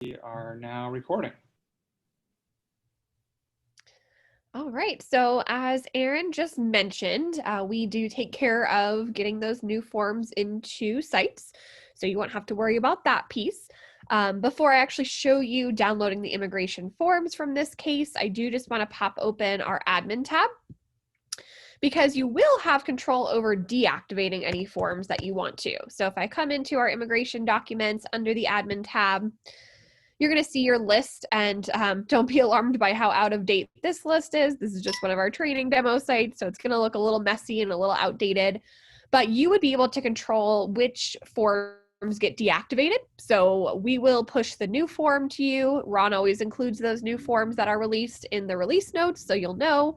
We are now recording. All right, so as Aaron just mentioned, we do take care of getting those new forms into sites, so you won't have to worry about that piece. Before I actually show you downloading the immigration forms from this case, I do just want to pop open our admin tab because you will have control over deactivating any forms that you want to. So if I come into our immigration documents under the admin tab, you're going to see your list, and don't be alarmed by how out of date this list is. This is just one of our training demo sites, so it's going to look a little messy and a little outdated, but you would be able to control which forms get deactivated. So we will push the new form to you. Ron always includes those new forms that are released in the release notes, so you'll know.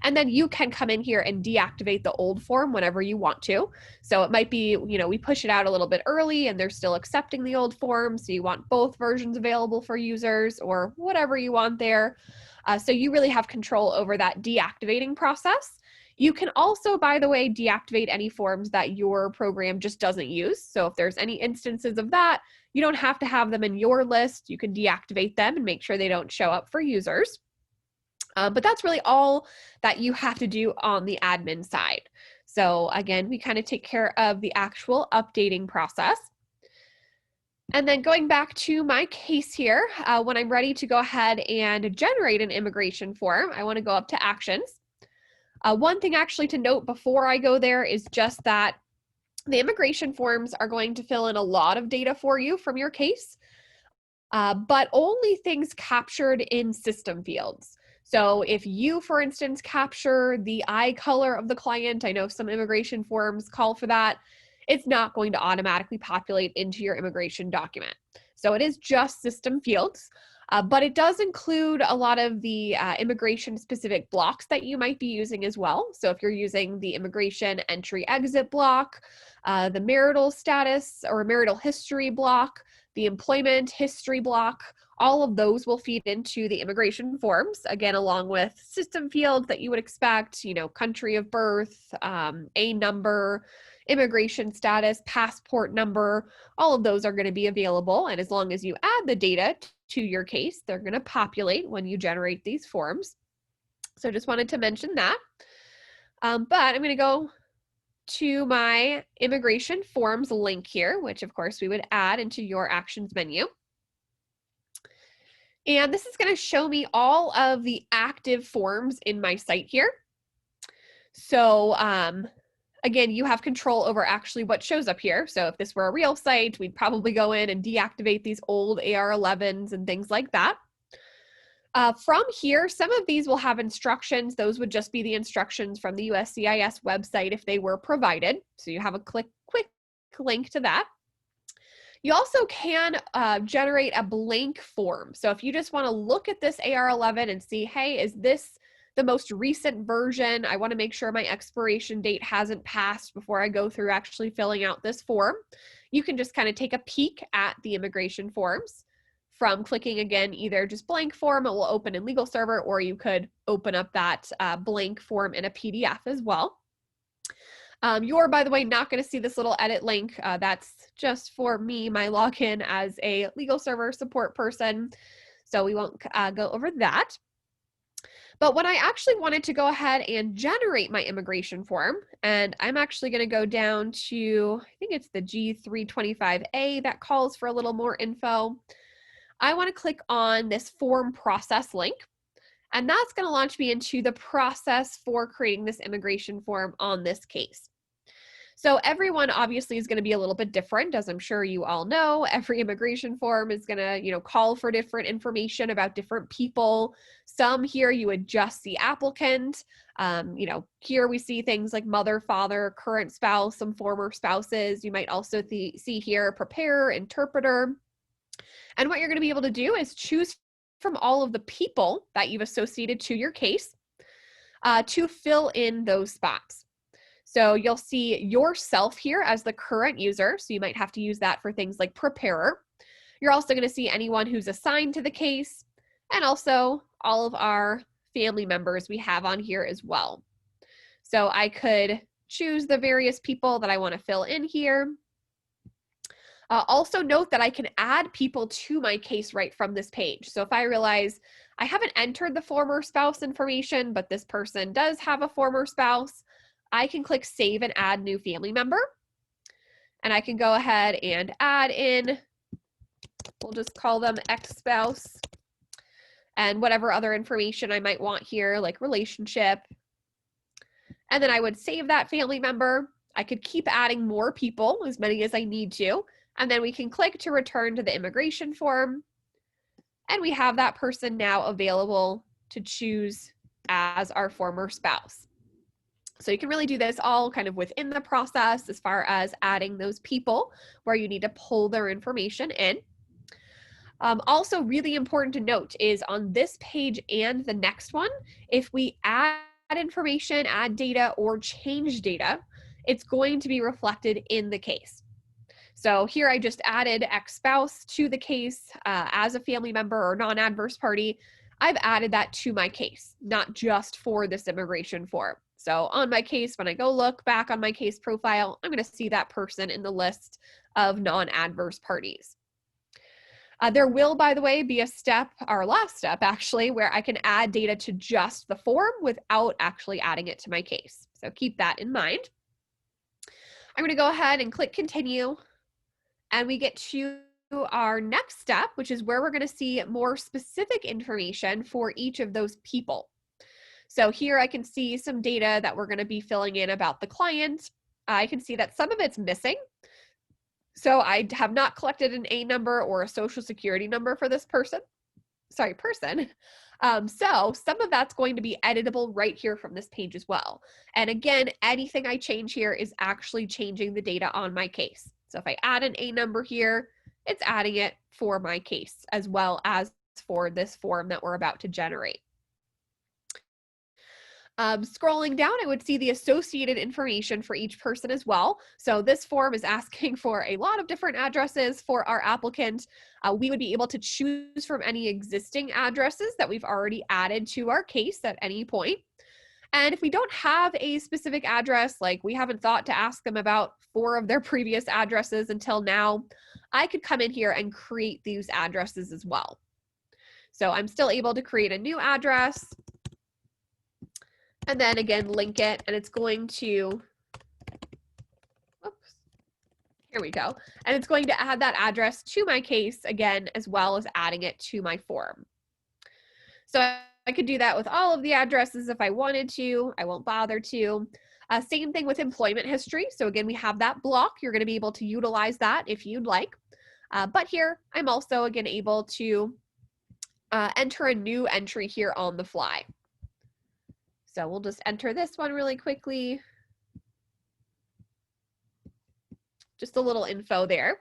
And then you can come in here and deactivate the old form whenever you want to. So it might be, we push it out a little bit early and they're still accepting the old form. So you want both versions available for users or whatever you want there. So you really have control over that deactivating process. You can also, by the way, deactivate any forms that your program just doesn't use. So if there's any instances of that, you don't have to have them in your list. You can deactivate them and make sure they don't show up for users. But that's really all that you have to do on the admin side. So again, we kind of take care of the actual updating process. And then going back to my case here, when I'm ready to go ahead and generate an immigration form, I want to go up to actions. One thing actually to note before I go there is just that the immigration forms are going to fill in a lot of data for you from your case, but only things captured in system fields. So if you, for instance, capture the eye color of the client, I know some immigration forms call for that, it's not going to automatically populate into your immigration document. So it is just system fields. But it does include a lot of the immigration specific blocks that you might be using as well. So if you're using the immigration entry exit block, the marital status or marital history block, the employment history block, all of those will feed into the immigration forms, again, along with system fields that you would expect, country of birth, a number, immigration status, passport number, all of those are going to be available. And as long as you add the data to your case, they're going to populate when you generate these forms. So just wanted to mention that. But I'm going to go to my immigration forms link here, which of course we would add into your actions menu. And this is going to show me all of the active forms in my site here. So again, you have control over actually what shows up here. So if this were a real site, we'd probably go in and deactivate these old AR11s and things like that. From here, some of these will have instructions. Those would just be the instructions from the USCIS website if they were provided. So you have a quick link to that. You also can generate a blank form. So if you just want to look at this AR11 and see, hey, is this the most recent version? I want to make sure my expiration date hasn't passed before I go through actually filling out this form. You can just kind of take a peek at the immigration forms from clicking, again, either just blank form, it will open in Legal Server, or you could open up that blank form in a PDF as well. You're, by the way, not going to see this little edit link. That's just for me, my login as a Legal Server support person. So we won't go over that. But when I actually wanted to go ahead and generate my immigration form, and I'm actually going to go down to, I think it's the G325A that calls for a little more info. I want to click on this form process link, and that's going to launch me into the process for creating this immigration form on this case. So everyone obviously is going to be a little bit different, as I'm sure you all know. Every immigration form is going to, call for different information about different people. Some here you would just see applicant. Here we see things like mother, father, current spouse, some former spouses. You might also see here preparer, interpreter. And what you're going to be able to do is choose from all of the people that you've associated to your case to fill in those spots. So you'll see yourself here as the current user. So you might have to use that for things like preparer. You're also going to see anyone who's assigned to the case, and also all of our family members we have on here as well. So I could choose the various people that I want to fill in here. Also note that I can add people to my case right from this page. So if I realize I haven't entered the former spouse information, but this person does have a former spouse, I can click Save and Add New Family Member. And I can go ahead and add in, we'll just call them ex-spouse, and whatever other information I might want here, like relationship. And then I would save that family member. I could keep adding more people, as many as I need to. And then we can click to return to the immigration form. And we have that person now available to choose as our former spouse. So you can really do this all kind of within the process as far as adding those people where you need to pull their information in. Also really important to note is on this page and the next one, if we add information, add data, or change data, it's going to be reflected in the case. So here I just added ex-spouse to the case as a family member or non-adverse party. I've added that to my case, not just for this immigration form. So on my case, when I go look back on my case profile, I'm going to see that person in the list of non-adverse parties. There will, by the way, be a step, our last step actually, where I can add data to just the form without actually adding it to my case. So keep that in mind. I'm going to go ahead and click continue, and we get to our next step, which is where we're going to see more specific information for each of those people. So here I can see some data that we're going to be filling in about the client. I can see that some of it's missing. So I have not collected an A number or a social security number for this person. So some of that's going to be editable right here from this page as well. And again, anything I change here is actually changing the data on my case. So if I add an A number here, it's adding it for my case as well as for this form that we're about to generate. Scrolling down, I would see the associated information for each person as well. So this form is asking for a lot of different addresses for our applicant. We would be able to choose from any existing addresses that we've already added to our case at any point. And if we don't have a specific address, like we haven't thought to ask them about 4 of their previous addresses until now, I could come in here and create these addresses as well. So I'm still able to create a new address, and then again, link it, and it's going to, oops, here we go. And it's going to add that address to my case again, as well as adding it to my form. So I could do that with all of the addresses if I wanted to. I won't bother to. Same thing with employment history. So again, we have that block. You're going to be able to utilize that if you'd like. But here, I'm also again able to enter a new entry here on the fly. So we'll just enter this one really quickly. Just a little info there.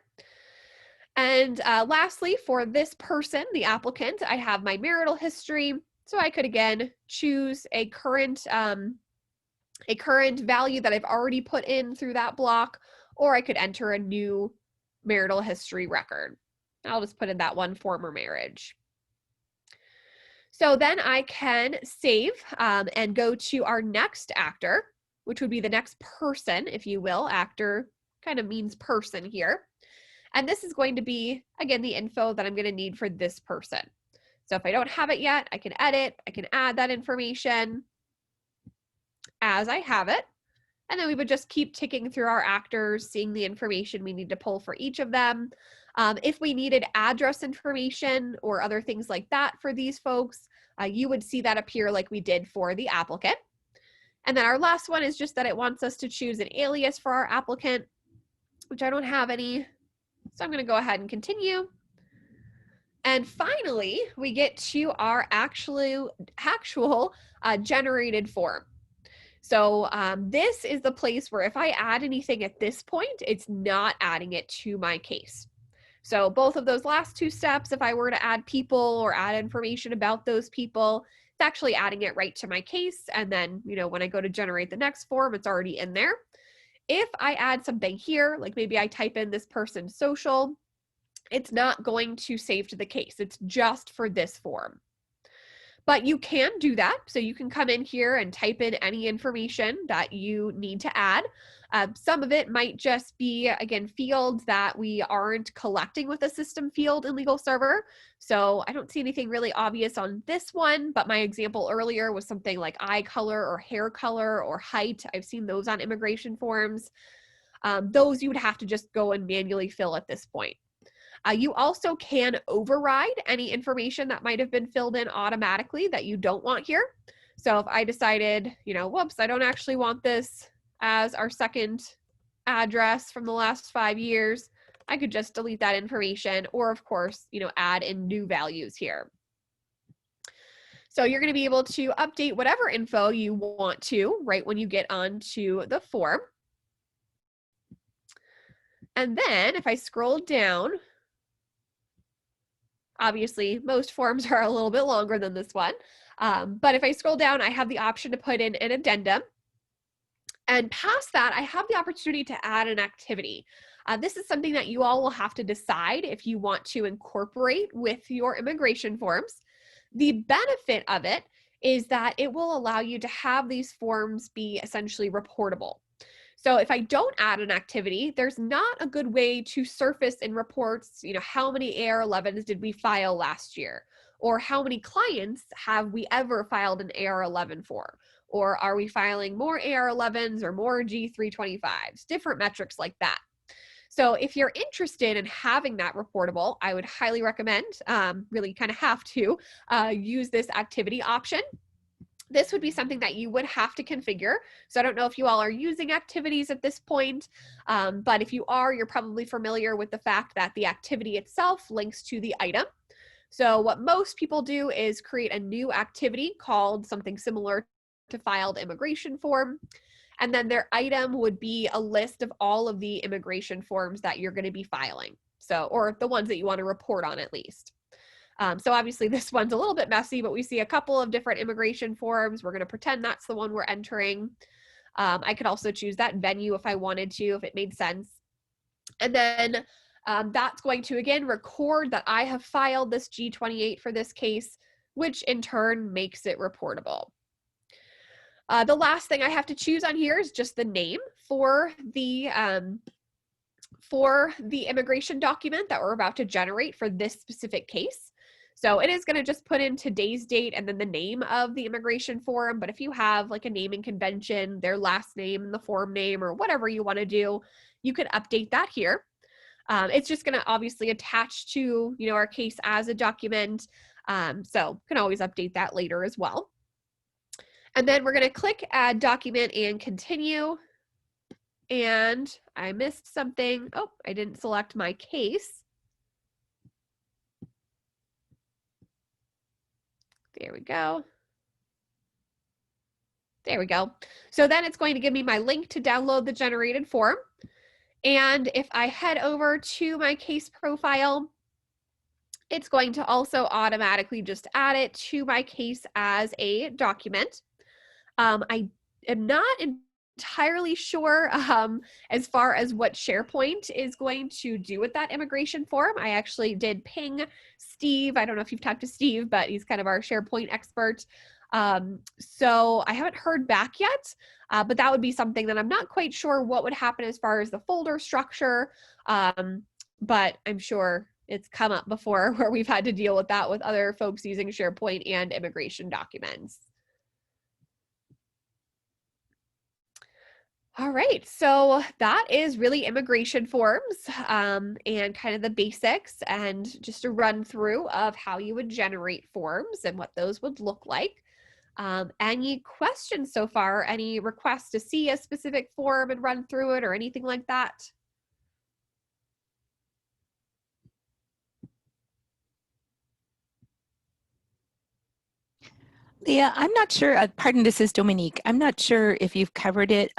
And lastly, for this person, the applicant, I have my marital history. So I could again choose a current value that I've already put in through that block, or I could enter a new marital history record. I'll just put in that one, former marriage. So then I can save and go to our next actor, which would be the next person, if you will. Actor kind of means person here. And this is going to be, again, the info that I'm going to need for this person. So if I don't have it yet, I can edit, I can add that information as I have it. And then we would just keep ticking through our actors, seeing the information we need to pull for each of them. If we needed address information or other things like that for these folks, you would see that appear like we did for the applicant. And then our last one is just that it wants us to choose an alias for our applicant, which I don't have any. So I'm going to go ahead and continue. And finally, we get to our actual generated form. So this is the place where if I add anything at this point, it's not adding it to my case. So both of those last 2 steps, if I were to add people or add information about those people, it's actually adding it right to my case. And then, when I go to generate the next form, it's already in there. If I add something here, like maybe I type in this person's social, it's not going to save to the case. It's just for this form. But you can do that. So you can come in here and type in any information that you need to add. Some of it might just be, again, fields that we aren't collecting with a system field in Legal Server. So I don't see anything really obvious on this one, but my example earlier was something like eye color or hair color or height. I've seen those on immigration forms. Those you would have to just go and manually fill at this point. You also can override any information that might have been filled in automatically that you don't want here. So if I decided, whoops, I don't actually want this as our second address from the last 5 years, I could just delete that information, or of course, add in new values here. So you're going to be able to update whatever info you want to right when you get onto the form. And then if I scroll down, obviously, most forms are a little bit longer than this one. But if I scroll down, I have the option to put in an addendum. And past that, I have the opportunity to add an activity. This is something that you all will have to decide if you want to incorporate with your immigration forms. The benefit of it is that it will allow you to have these forms be essentially reportable. So if I don't add an activity, there's not a good way to surface in reports, how many AR11s did we file last year? Or how many clients have we ever filed an AR11 for? Or are we filing more AR11s or more G325s? Different metrics like that. So if you're interested in having that reportable, I would highly recommend, really kind of have to use this activity option. This would be something that you would have to configure. So I don't know if you all are using activities at this point, but if you are, you're probably familiar with the fact that the activity itself links to the item. So what most people do is create a new activity called something similar to filed immigration form. And then their item would be a list of all of the immigration forms that you're going to be filing. So, or the ones that you want to report on at least. So obviously this one's a little bit messy, but we see a couple of different immigration forms. We're going to pretend that's the one we're entering. I could also choose that venue if I wanted to, if it made sense. And then that's going to, again, record that I have filed this G28 for this case, which in turn makes it reportable. The last thing I have to choose on here is just the name for the immigration document that we're about to generate for this specific case. So it is going to just put in today's date and then the name of the immigration form. But if you have like a naming convention, their last name and the form name or whatever you want to do, you could update that here. It's just going to obviously attach to, our case as a document. So you can always update that later as well. And then we're going to click Add Document and Continue. And I missed something. Oh, I didn't select my case. There we go. There we go. So then it's going to give me my link to download the generated form. And if I head over to my case profile, it's going to also automatically just add it to my case as a document. I am not entirely sure as far as what SharePoint is going to do with that immigration form. I actually did ping Steve. I don't know if you've talked to Steve, but he's kind of our SharePoint expert. So I haven't heard back yet, but that would be something that I'm not quite sure what would happen as far as the folder structure. But I'm sure it's come up before where we've had to deal with that with other folks using SharePoint and immigration documents. All right, so that is really immigration forms and kind of the basics and just a run through of how you would generate forms and what those would look like. Any questions so far? Any requests to see a specific form and run through it or anything like that? Leah, I'm not sure, pardon, this is Dominique. I'm not sure if you've covered it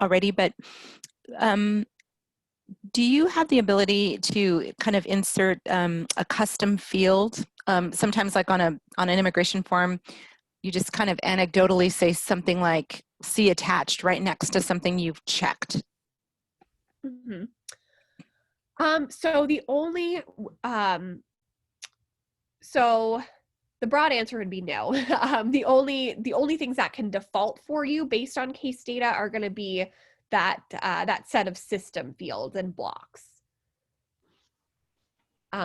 already, but do you have the ability to kind of insert a custom field? Sometimes like on an immigration form, you just kind of anecdotally say something like, see attached right next to something you've checked. Mm-hmm. So the only, so The broad answer would be no. The only things that can default for you based on case data are going to be that set of system fields and blocks.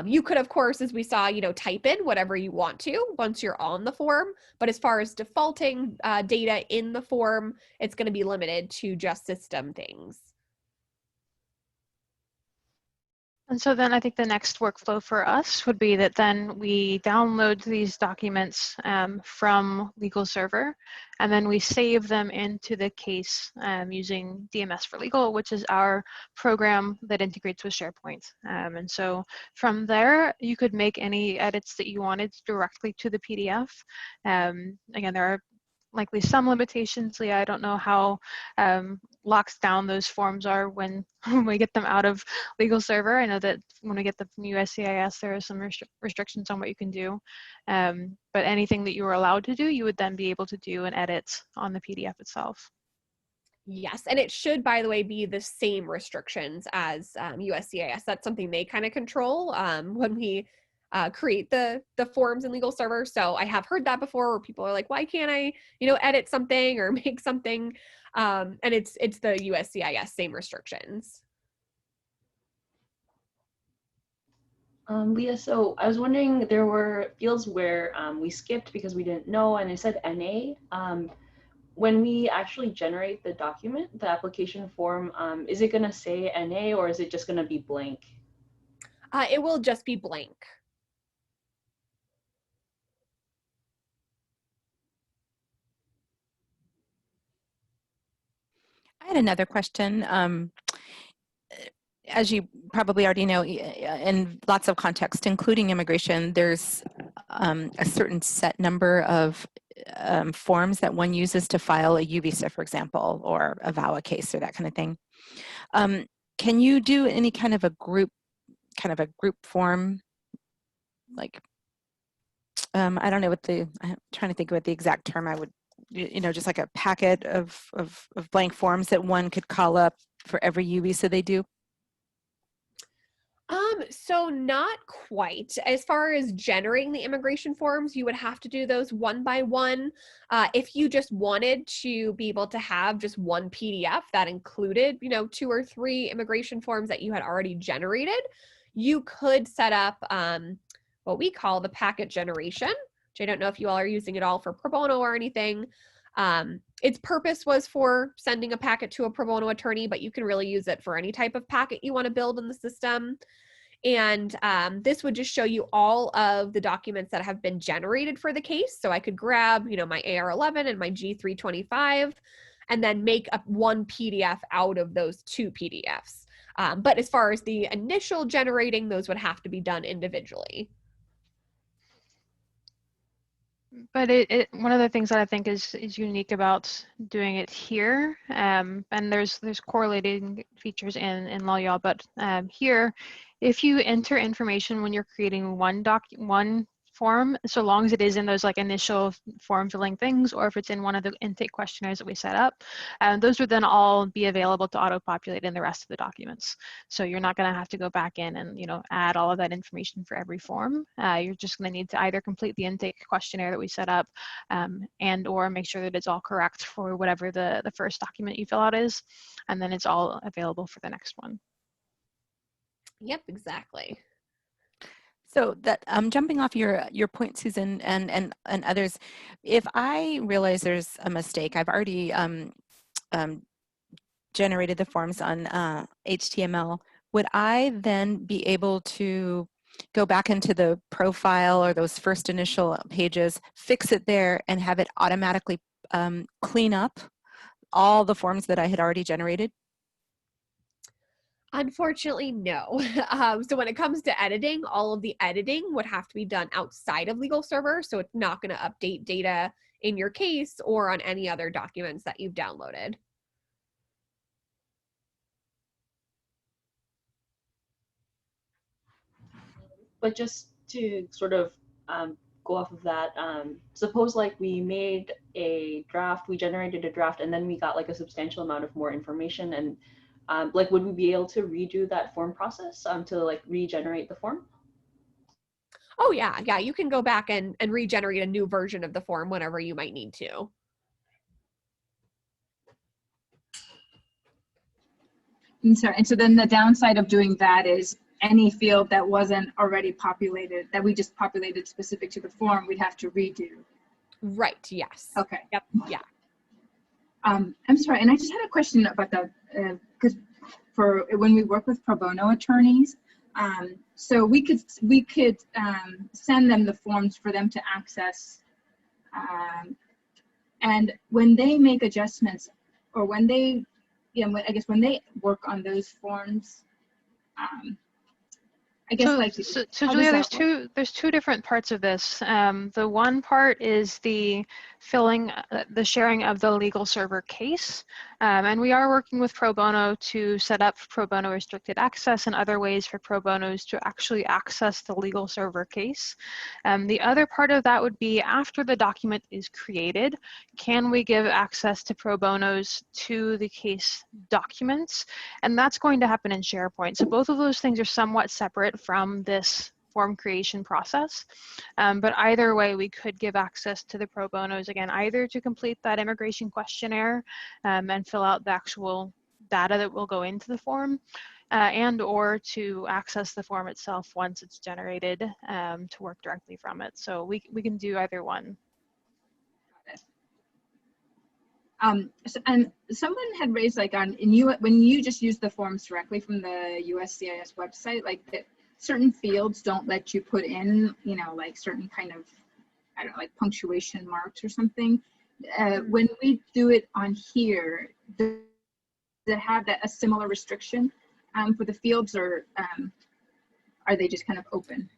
You could, of course, as we saw, type in whatever you want to once you're on the form. But as far as defaulting data in the form, it's going to be limited to just system things. And so then I think the next workflow for us would be that then we download these documents from Legal Server, and then we save them into the case using DMS for Legal, which is our program that integrates with SharePoint. And so from there, you could make any edits that you wanted directly to the PDF. Again, there are likely some limitations. Leah, I don't know how locked down those forms are when we get them out of Legal Server. I know that when we get them from USCIS, there are some restrictions on what you can do. But anything that you were allowed to do, you would then be able to do and edit on the PDF itself. Yes, and it should, by the way, be the same restrictions as USCIS. That's something they kind of control when we create the forms in Legal Server. So I have heard that before where people are like, why can't I, edit something or make something? And it's the USCIS same restrictions. Leah, so I was wondering, there were fields where we skipped because we didn't know, and it said NA. When we actually generate the document, the application form, is it going to say NA or is it just going to be blank? It will just be blank. I had another question. As you probably already know, in lots of contexts, including immigration, there's a certain set number of forms that one uses to file a U visa, for example, or a VAWA case or that kind of thing. Can you do any kind of a group form? Like, I don't know what I'm trying to think of what the exact term I would, just like a packet of blank forms that one could call up for every U visa they do? So not quite. As far as generating the immigration forms, you would have to do those one by one. If you just wanted to be able to have just one PDF that included, 2 or 3 immigration forms that you had already generated, you could set up what we call the packet generation, which I don't know if you all are using it all for pro bono or anything. Its purpose was for sending a packet to a pro bono attorney, but you can really use it for any type of packet you want to build in the system. And this would just show you all of the documents that have been generated for the case. So I could grab, my AR11 and my G325 and then make up one PDF out of those 2 PDFs. But as far as the initial generating, those would have to be done individually. But one of the things that I think is unique about doing it here, and there's correlating features in Loyal, but here, if you enter information when you're creating one form, so long as it is in those like initial form filling things, or if it's in one of the intake questionnaires that we set up, those would then all be available to auto-populate in the rest of the documents. So you're not going to have to go back in and add all of that information for every form. You're just going to need to either complete the intake questionnaire that we set up, and or make sure that it's all correct for whatever the first document you fill out is, and then it's all available for the next one. Yep, exactly. So that jumping off your point, Susan, and others, if I realize there's a mistake, I've already generated the forms on HTML. Would I then be able to go back into the profile or those first initial pages, fix it there, and have it automatically clean up all the forms that I had already generated? Unfortunately, no. So when it comes to editing, all of the editing would have to be done outside of Legal Server. So it's not going to update data in your case or on any other documents that you've downloaded. But just to sort of go off of that, suppose like we made a draft, we generated a draft, and then we got like a substantial amount of more information, and like would we be able to redo that form process to like regenerate the form? Oh yeah, yeah. You can go back and regenerate a new version of the form whenever you might need to. And so then the downside of doing that is any field that wasn't already populated, that we just populated specific to the form, we'd have to redo. Right, yes. Okay. Yep, yeah. I'm sorry, and I just had a question about the, because for when we work with pro bono attorneys, so we could send them the forms for them to access, and when they make adjustments, or when they, I guess when they work on those forms, I guess so Julia, there's two different parts of this. The one part is the sharing of the legal server case, and we are working with pro bono to set up pro bono restricted access and other ways for pro bonos to actually access the legal server case. The other part of that would be after the document is created, can we give access to pro bonos to the case documents? And that's going to happen in SharePoint. So both of those things are somewhat separate from this form creation process. But either way, we could give access to the pro bonos, again, either to complete that immigration questionnaire and fill out the actual data that will go into the form, and or to access the form itself once it's generated to work directly from it. So we can do either one. And someone had raised, like, when you just use the forms directly from the USCIS website, like that certain fields don't let you put in, like certain kind of, I don't know, like punctuation marks or something. When we do it on here, does it have a similar restriction for the fields, or are they just kind of open?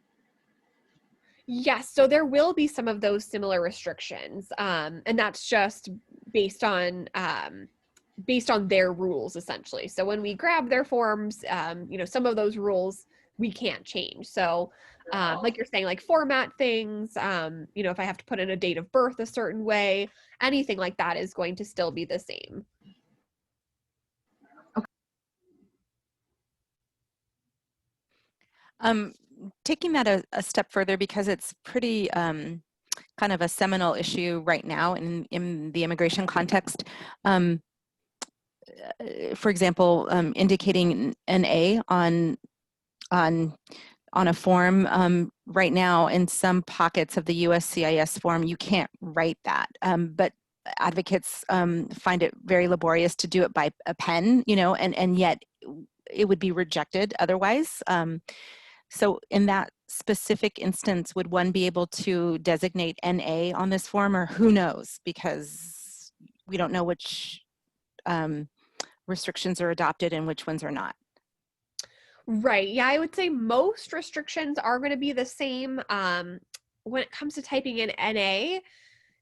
Yes, so there will be some of those similar restrictions, and that's just based on their rules, essentially. So when we grab their forms, some of those rules we can't change. So like you're saying, like format things, if I have to put in a date of birth a certain way, anything like that is going to still be the same. Taking that a step further, because it's pretty kind of a seminal issue right now in the immigration context. For example, indicating an A on a form, right now in some pockets of the USCIS form, you can't write that, but advocates find it very laborious to do it by a pen, and yet it would be rejected otherwise. So in that specific instance, would one be able to designate NA on this form, or who knows, because we don't know which restrictions are adopted and which ones are not? Right. Yeah, I would say most restrictions are going to be the same. When it comes to typing in NA,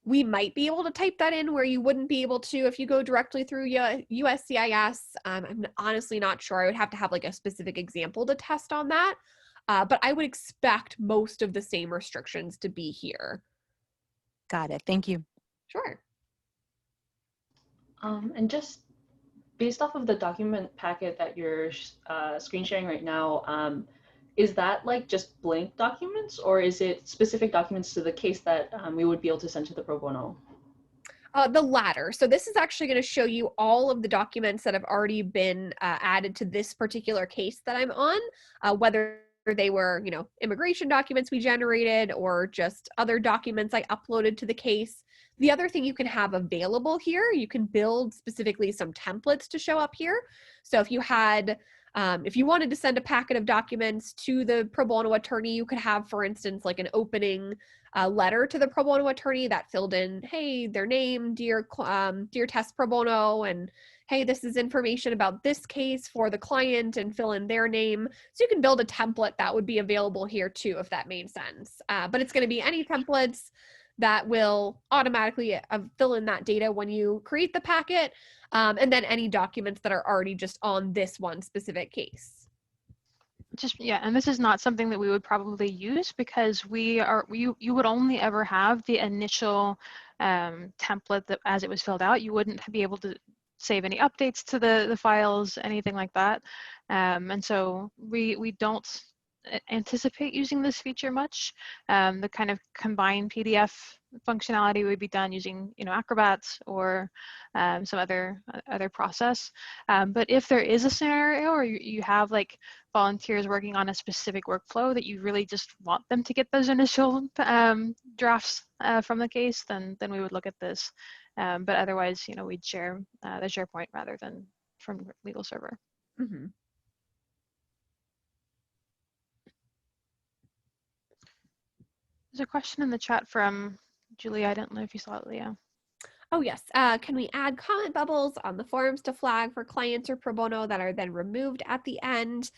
we might be able to type that in where you wouldn't be able to if you go directly through USCIS. I'm honestly not sure. I would have to have like a specific example to test on that. But I would expect most of the same restrictions to be here. Got it. Thank you. Sure. And just based off of the document packet that you're screen sharing right now, is that like just blank documents, or is it specific documents to the case that we would be able to send to the pro bono? The latter. So this is actually going to show you all of the documents that have already been added to this particular case that I'm on, whether they were, immigration documents we generated or just other documents I uploaded to the case. The other thing you can have available here, you can build specifically some templates to show up here. So if you had, if you wanted to send a packet of documents to the pro bono attorney, you could have, for instance, like an opening letter to the pro bono attorney that filled in, hey, their name, dear test pro bono, and hey, this is information about this case for the client, and fill in their name. So you can build a template that would be available here too, if that made sense. But it's going to be any templates that will automatically fill in that data when you create the packet, and then any documents that are already just on this one specific case. And this is not something that we would probably use, because you would only ever have the initial template that as it was filled out. You wouldn't be able to save any updates to the files, anything like that. And so we don't anticipate using this feature much. The kind of combined PDF functionality would be done using, Acrobat or some other process. But if there is a scenario or you have like volunteers working on a specific workflow that you really just want them to get those initial drafts from the case, then we would look at this. But otherwise, we'd share the SharePoint rather than from legal server. Mm-hmm. There's a question in the chat from Julie. I don't know if you saw it, Leah. Oh, yes. Can we add comment bubbles on the forms to flag for clients or pro bono that are then removed at the end?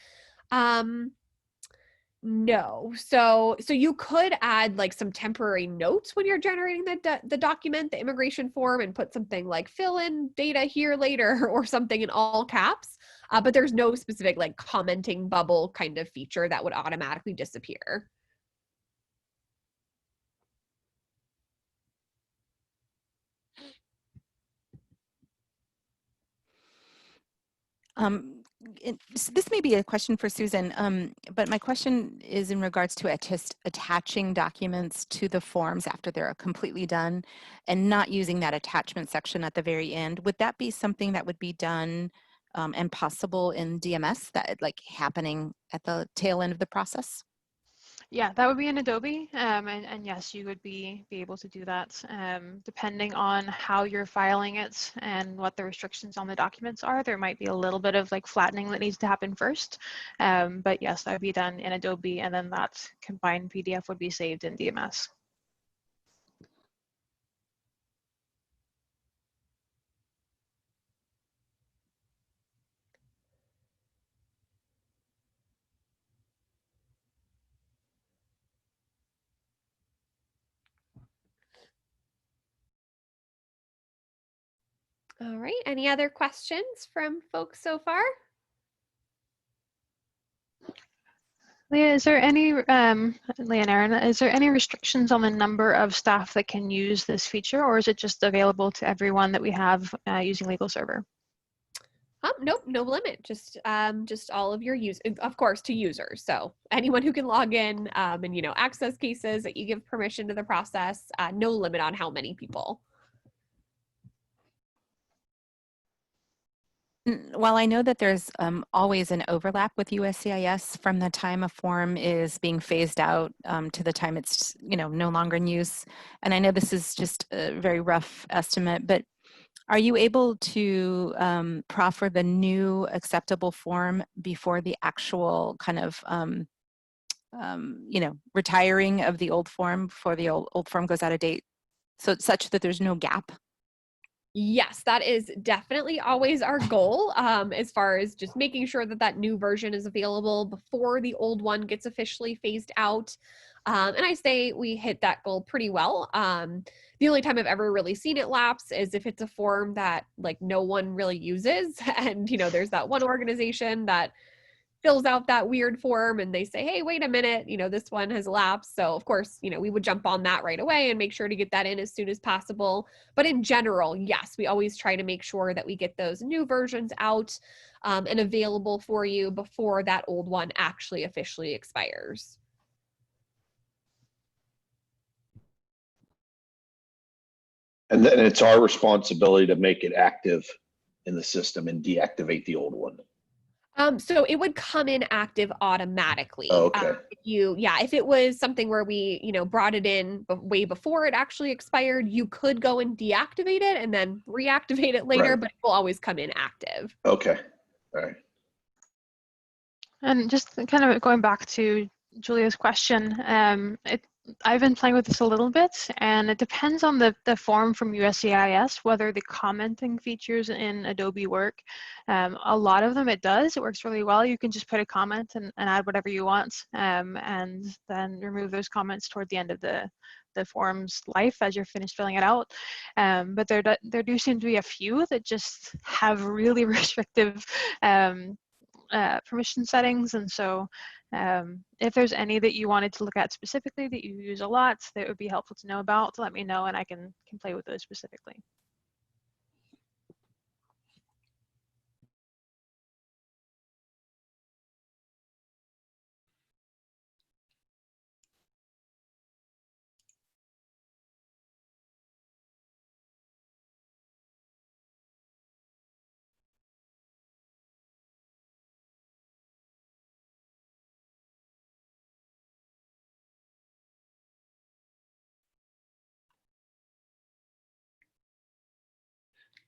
No. So you could add like some temporary notes when you're generating the document, the immigration form, and put something like fill in data here later or something in all caps. But there's no specific like commenting bubble kind of feature that would automatically disappear. So this may be a question for Susan, but my question is in regards to attaching documents to the forms after they're completely done and not using that attachment section at the very end. Would that be something that would be done and possible in DMS, that like happening at the tail end of the process? Yeah, that would be in Adobe, and yes, you would be able to do that depending on how you're filing it and what the restrictions on the documents are. There might be a little bit of like flattening that needs to happen first, but yes, that would be done in Adobe, and then that combined PDF would be saved in DMS. All right. Any other questions from folks so far? Leah, is there any, Leah and Aaron, is there any restrictions on the number of staff that can use this feature, or is it just available to everyone that we have using Legal Server? Nope, no limit. Just all of your use, of course, to users. So anyone who can log in and access cases that you give permission to the process. No limit on how many people. While I know that there's always an overlap with USCIS from the time a form is being phased out to the time it's no longer in use, and I know this is just a very rough estimate, but are you able to proffer the new acceptable form before the actual kind of retiring of the old form, before the old form goes out of date, so it's such that there's no gap? Yes, that is definitely always our goal, as far as just making sure that that new version is available before the old one gets officially phased out. And I say we hit that goal pretty well. The only time I've ever really seen it lapse is if it's a form that like no one really uses. And, there's that one organization that fills out that weird form and they say, hey, wait a minute, this one has lapsed. So of course, we would jump on that right away and make sure to get that in as soon as possible. But in general, yes, we always try to make sure that we get those new versions out and available for you before that old one actually officially expires. And then it's our responsibility to make it active in the system and deactivate the old one. So it would come in active automatically. Oh, okay. If it was something where we, brought it in way before it actually expired, you could go and deactivate it and then reactivate it later, Right. but it will always come in active. Okay. All right. And just kind of going back to Julia's question, I've been playing with this a little bit, and it depends on the form from USCIS, whether the commenting features in Adobe work. A lot of them it does. It works really well. You can just put a comment and add whatever you want, and then remove those comments toward the end of the form's life as you're finished filling it out. But there do seem to be a few that just have really restrictive permission settings, and so if there's any that you wanted to look at specifically that you use a lot that would be helpful to know about, let me know and I can play with those specifically.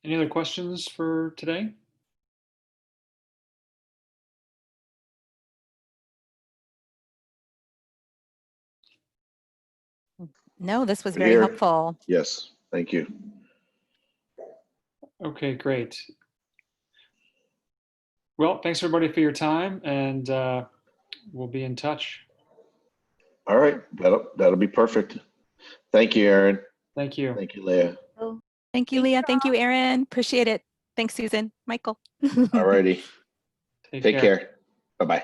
Any other questions for today? No, this was We're very here. helpful. Yes, thank you. Okay, great. Well, thanks everybody for your time, and we'll be in touch. All right, that'll be perfect. Thank you, Aaron. Thank you. Thank you, Leah. Thank you, Leah. Thank you, Aaron. Appreciate it. Thanks, Susan. Michael. All righty. Take Take care. care. Bye-bye.